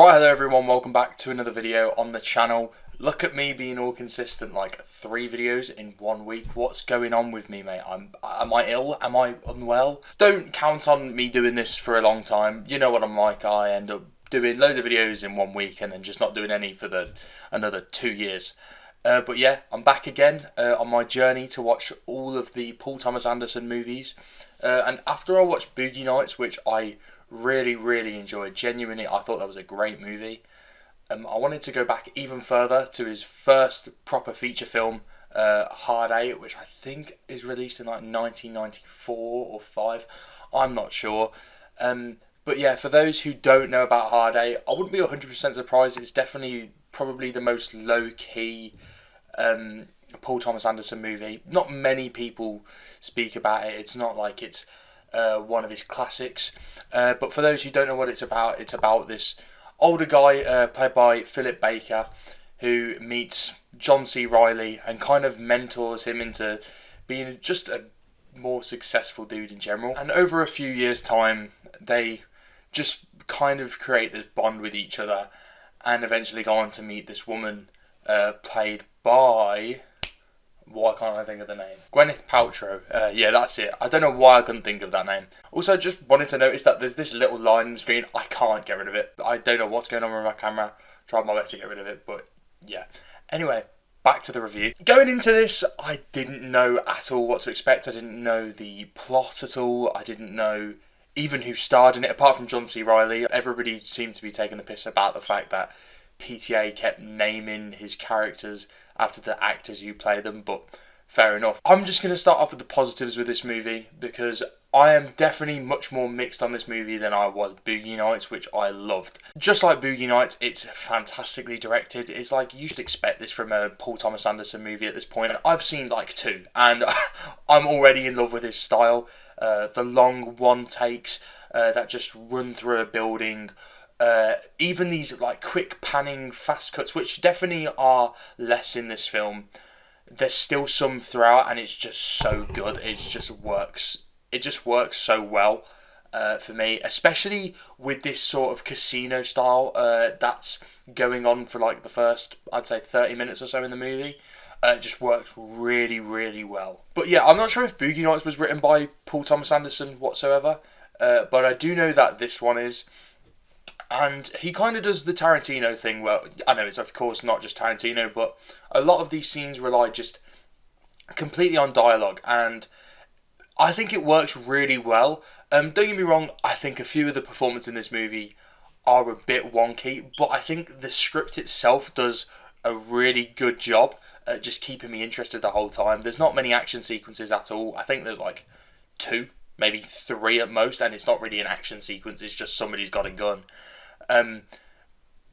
Right, hello everyone, welcome back to another video on the channel. Look at me being all consistent, like 3 videos in 1 week. What's going on with me, mate? Am I ill? Am I unwell? Don't count on me doing this for a long time. You know what I'm like. I end up doing loads of videos in 1 week and then just not doing any for another 2 years. But yeah, I'm back again on my journey to watch all of the Paul Thomas Anderson movies. And after I watched Boogie Nights, which I really enjoyed, genuinely, I thought that was a great movie. I wanted to go back even further to his first proper feature film, Hard Eight, which I think is released in like 1994 or 5. I'm not sure. But yeah, for those who don't know about Hard Eight, I wouldn't be 100% surprised. It's definitely probably the most low-key Paul Thomas Anderson movie. Not many people speak about it. It's not like it's one of his classics. But for those who don't know what it's about this older guy played by Philip Baker who meets John C. Reilly and kind of mentors him into being just a more successful dude in general. And over a few years' time, they just kind of create this bond with each other and eventually go on to meet this woman played by... Why can't I think of the name? Gwyneth Paltrow. Yeah, that's it. I don't know why I couldn't think of that name. Also, just wanted to notice that there's this little line on the screen. I can't get rid of it. I don't know what's going on with my camera. Tried my best to get rid of it, but yeah. Anyway, back to the review. Going into this, I didn't know at all what to expect. I didn't know the plot at all. I didn't know even who starred in it, apart from John C. Reilly. Everybody seemed to be taking the piss about the fact that PTA kept naming his characters after the actors who play them, but fair enough. I'm just going to start off with the positives with this movie, because I am definitely much more mixed on this movie than I was Boogie Nights, which I loved. Just like Boogie Nights, it's fantastically directed. It's like you should expect this from a Paul Thomas Anderson movie at this point. I've seen like 2, and I'm already in love with his style. The long one takes that just run through a building. Even these like quick panning fast cuts, which definitely are less in this film, there's still some throughout, and it's just so good. It just works so well for me, especially with this sort of casino style that's going on for like the first, I'd say, 30 minutes or so in the movie. It just works really well. But yeah, I'm not sure if Boogie Nights was written by Paul Thomas Anderson whatsoever, but I do know that this one is. And he kind of does the Tarantino thing. Well, I know it's of course not just Tarantino, but a lot of these scenes rely just completely on dialogue, and I think it works really well. Don't get me wrong, I think a few of the performances in this movie are a bit wonky, but I think the script itself does a really good job at just keeping me interested the whole time. There's not many action sequences at all. I think there's like 2, maybe 3 at most, and it's not really an action sequence, it's just somebody's got a gun.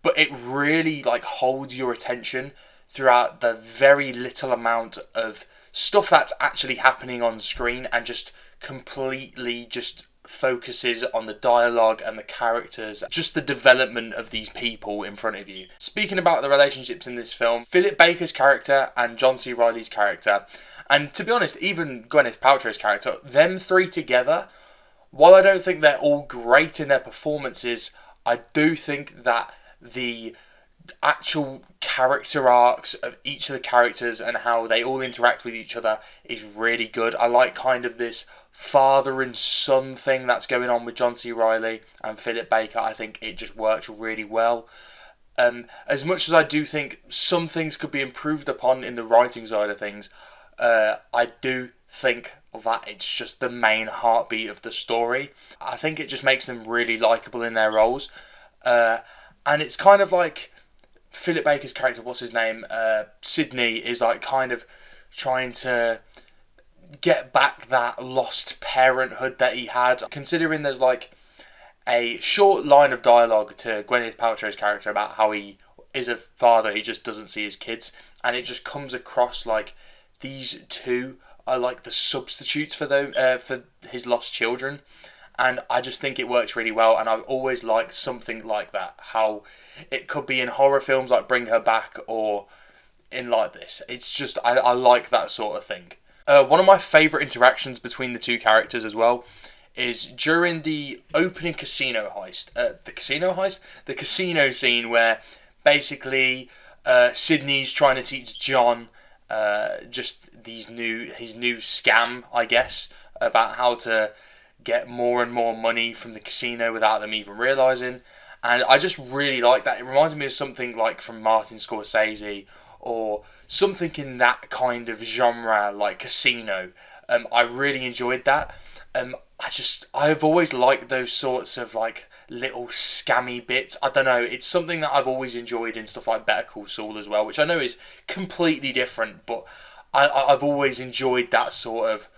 But it really like holds your attention throughout the very little amount of stuff that's actually happening on screen, and just completely just focuses on the dialogue and the characters, just the development of these people in front of you. Speaking about the relationships in this film, Philip Baker's character and John C. Reilly's character, and to be honest, even Gwyneth Paltrow's character, them 3 together, while I don't think they're all great in their performances, I do think that the actual character arcs of each of the characters and how they all interact with each other is really good. I like kind of this father and son thing that's going on with John C. Reilly and Philip Baker. I think it just works really well. As much as I do think some things could be improved upon in the writing side of things, I do think that it's just the main heartbeat of the story. I think it just makes them really likeable in their roles. And it's kind of like Philip Baker's character, what's his name? Sidney is like kind of trying to get back that lost parenthood that he had. Considering there's like a short line of dialogue to Gwyneth Paltrow's character about how he is a father, he just doesn't see his kids. And it just comes across like these 2 are like the substitutes for his lost children, and I just think it works really well. And I've always liked something like that, how it could be in horror films like Bring Her Back, or in like this. It's just I like that sort of thing. One of my favourite interactions between the 2 characters as well is during the opening casino heist. The casino scene where basically Sydney's trying to teach John just his new scam, I guess, about how to get more and more money from the casino without them even realising. And I just really like that. It reminds me of something like from Martin Scorsese or something in that kind of genre, like Casino. I really enjoyed that. I've always liked those sorts of like little scammy bits. I don't know, it's something that I've always enjoyed in stuff like Better Call Saul as well, which I know is completely different, but I've always enjoyed that sort of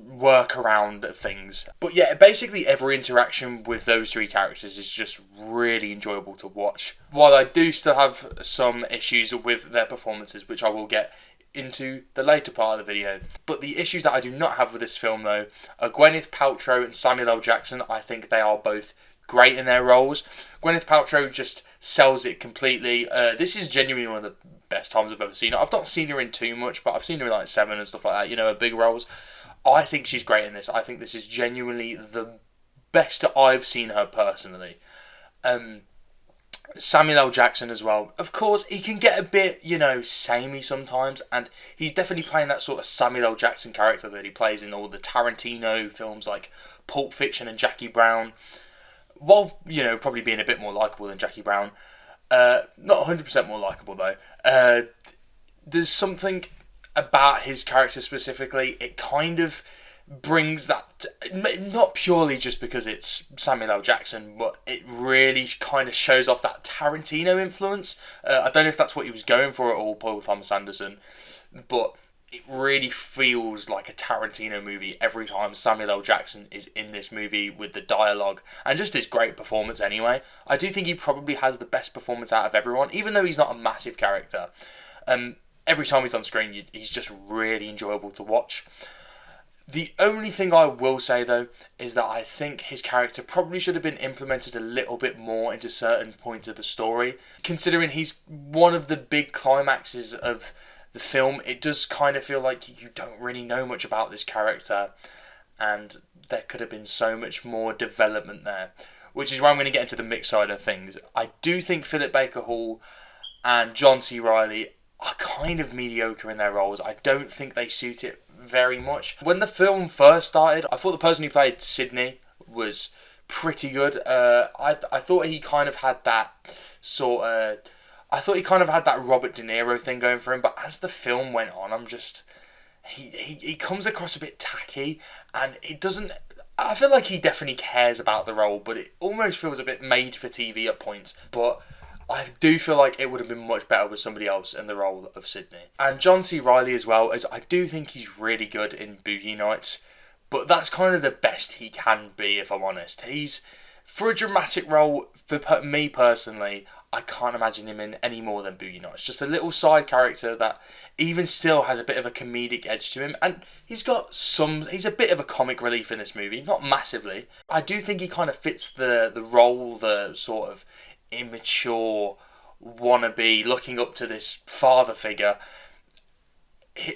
work around things. But yeah, basically every interaction with those three characters is just really enjoyable to watch. While I do still have some issues with their performances, which I will get into the later part of the video. But the issues that I do not have with this film though are Gwyneth Paltrow and Samuel L. Jackson. I think they are both great in their roles. Gwyneth Paltrow just sells it completely. This is genuinely one of the best times I've ever seen her. I've not seen her in too much, but I've seen her in like Seven and stuff like that, you know, her big roles. I think she's great in this. I think this is genuinely the best I've seen her personally. Samuel L. Jackson as well. Of course, he can get a bit, you know, samey sometimes, and he's definitely playing that sort of Samuel L. Jackson character that he plays in all the Tarantino films like Pulp Fiction and Jackie Brown, while, you know, probably being a bit more likeable than Jackie Brown. Not 100% more likeable, though. There's something about his character specifically, it kind of brings that, not purely just because it's Samuel L. Jackson, but it really kind of shows off that Tarantino influence. I don't know if that's what he was going for at all, Paul Thomas Anderson, but it really feels like a Tarantino movie every time Samuel L. Jackson is in this movie with the dialogue and just his great performance anyway. I do think he probably has the best performance out of everyone, even though he's not a massive character. Every time he's on screen, he's just really enjoyable to watch. The only thing I will say, though, is that I think his character probably should have been implemented a little bit more into certain points of the story. Considering he's one of the big climaxes of the film, it does kind of feel like you don't really know much about this character, and there could have been so much more development there, which is where I'm going to get into the mixed side of things. I do think Philip Baker Hall and John C. Reilly are kind of mediocre in their roles. I don't think they suit it very much. When the film first started, I thought the person who played Sydney was pretty good. I thought he kind of had that I thought he kind of had that Robert De Niro thing going for him, but as the film went on, he comes across a bit tacky, and it doesn't. I feel like he definitely cares about the role, but it almost feels a bit made for TV at points. But I do feel like it would have been much better with somebody else in the role of Sydney. And John C. Reilly as well, as I do think he's really good in Boogie Nights, but that's kind of the best he can be, if I'm honest. For a dramatic role, for me personally, I can't imagine him in any more than Boogie Nights. Just a little side character that even still has a bit of a comedic edge to him. And he's a bit of a comic relief in this movie, not massively. I do think he kind of fits the role, the sort of immature wannabe looking up to this father figure.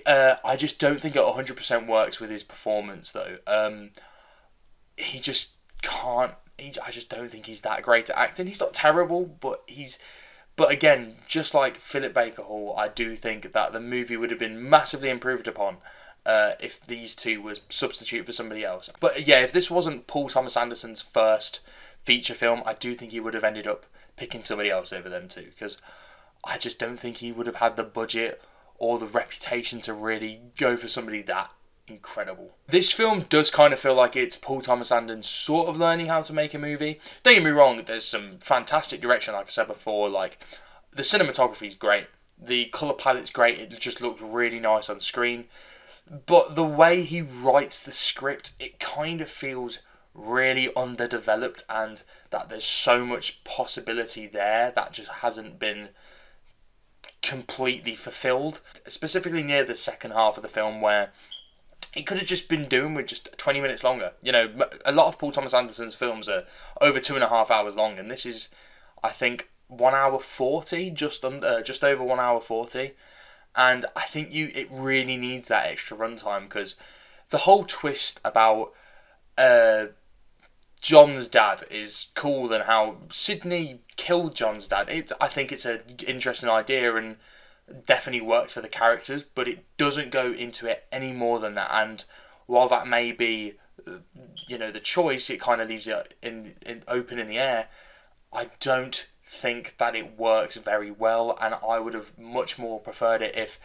I just don't think it 100% works with his performance, though. He just can't. I just don't think he's that great at acting. He's not terrible, but again, just like Philip Baker Hall, I do think that the movie would have been massively improved upon if these two were substituted for somebody else. But yeah, if this wasn't Paul Thomas Anderson's first feature film, I do think he would have ended up picking somebody else over them too, because I just don't think he would have had the budget or the reputation to really go for somebody that incredible. This film does kind of feel like it's Paul Thomas Anderson sort of learning how to make a movie. Don't get me wrong, there's some fantastic direction, like I said before, like the cinematography is great, the colour palette's great, it just looks really nice on screen, but the way he writes the script, it kind of feels really underdeveloped, and that there's so much possibility there that just hasn't been completely fulfilled, specifically near the second half of the film, where it could have just been doing with just 20 minutes longer. You know, a lot of Paul Thomas Anderson's films are over 2.5 hours long, and this is, I think, 1 hour 40, just over 1 hour 40, and I think it really needs that extra runtime, because the whole twist about John's dad is cool and how Sydney killed John's dad. I think it's an interesting idea and definitely works for the characters, but it doesn't go into it any more than that. And while that may be, the choice, it kind of leaves it in open in the air. I don't think that it works very well, and I would have much more preferred it if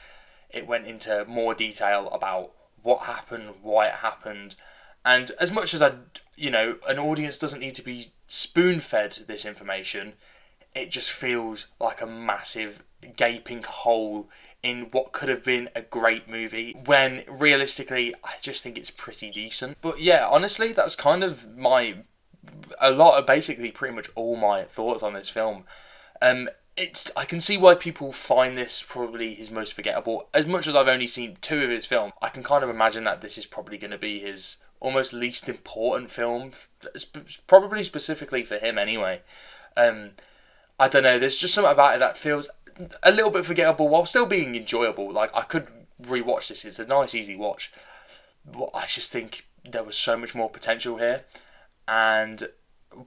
it went into more detail about what happened, why it happened, and as much as an audience doesn't need to be spoon-fed this information, it just feels like a massive gaping hole in what could have been a great movie, when realistically I just think it's pretty decent. But yeah, honestly, that's kind of basically pretty much all my thoughts on this film. I can see why people find this probably his most forgettable. As much as I've only seen 2 of his films, I can kind of imagine that this is probably going to be his almost least important film, probably specifically for him anyway. I don't know, there's just something about it that feels a little bit forgettable while still being enjoyable. Like, I could rewatch this, it's a nice easy watch, but I just think there was so much more potential here, and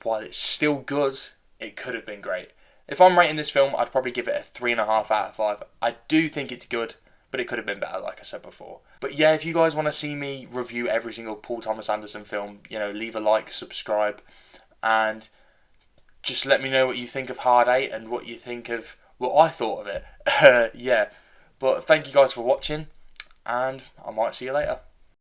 while it's still good, it could have been great. If I'm rating this film, I'd probably give it a 3.5 out of 5. I do think it's good, but it could have been better, like I said before. But yeah, if you guys want to see me review every single Paul Thomas Anderson film, leave a like, subscribe, and just let me know what you think of Hard 8 and what you think of what I thought of it. Yeah, but thank you guys for watching, and I might see you later.